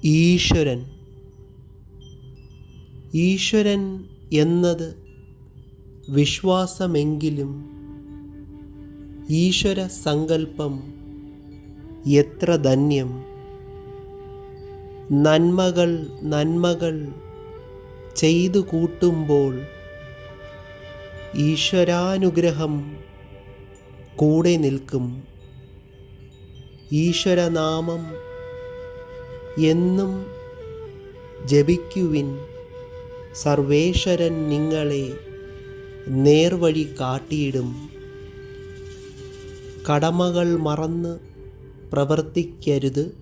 ഈശ്വരൻ. ഈശ്വരൻ എന്നത് വിശ്വാസമെങ്കിലും ഈശ്വര സങ്കല്പം എത്ര ധന്യം. നന്മകൾ ചെയ്തു കൂട്ടുമ്പോൾ ഈശ്വരാനുഗ്രഹം കൂടെ നിൽക്കും. ഈശ്വരനാമം എന്നും ജപിക്കുവിൻ. സർവേശ്വരൻ നിങ്ങളെ നേർവഴി കാട്ടിയിടും. കടമകൾ മറന്ന് പ്രവർത്തിക്കരുത്.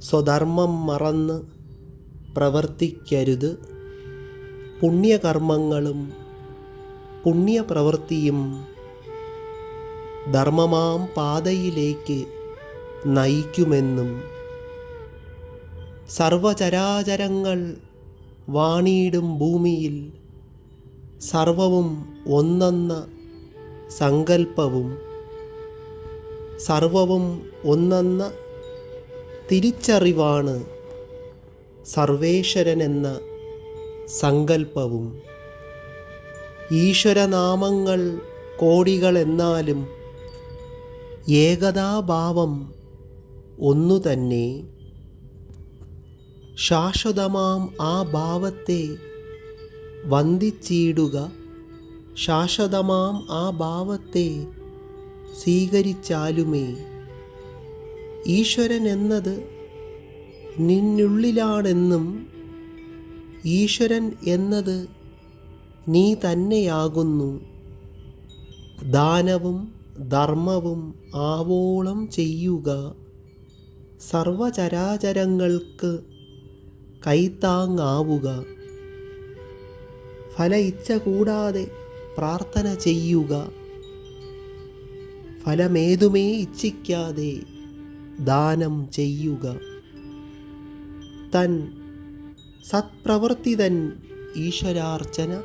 സ്വധർമ്മം മറന്ന് പ്രവർത്തിക്കരുത്. പുണ്യകർമ്മങ്ങളും പുണ്യപ്രവൃത്തിയും ധർമ്മമാം പാതയിലേക്ക് നയിക്കുമെന്നും സർവചരാചരങ്ങൾ വാണിയിടും ഭൂമിയിൽ സർവവും ഒന്നെന്ന സങ്കല്പവും സർവവും ഒന്നെന്ന തിരിച്ചറിവാണ് സർവേശ്വരനെന്ന സങ്കല്പവും. ഈശ്വരനാമങ്ങൾ കോടികളെന്നാലും ഏകതാഭാവം ഒന്നുതന്നെ. ശാശ്വതമാം ആ ഭാവത്തെ വന്ദിച്ചിടുക. ശാശ്വതമാം ആ ഭാവത്തെ സ്വീകരിച്ചാലുമേ ഈശ്വരൻ എന്നത് നിന്നുള്ളിലാണെന്നും ഈശ്വരൻ എന്നത് നീ തന്നെയാകുന്നു. ദാനവും ധർമ്മവും ആവോളം ചെയ്യുക. സർവചരാചരങ്ങൾക്ക് കൈത്താങ്ങാവുക. ഫല ഇച്ഛ കൂടാതെ പ്രാർത്ഥന ചെയ്യുക. ഫലമേതുമേ ഇച്ഛിക്കാതെ ദാനം ചെയ്യുക. തൻ സത്പ്രവൃത്തി തൻ ഈശ്വരാർച്ചന.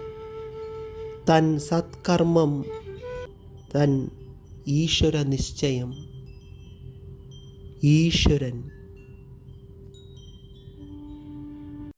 തൻ സത്കർമ്മം തൻ ഈശ്വര നിശ്ചയം. ഈശ്വരൻ.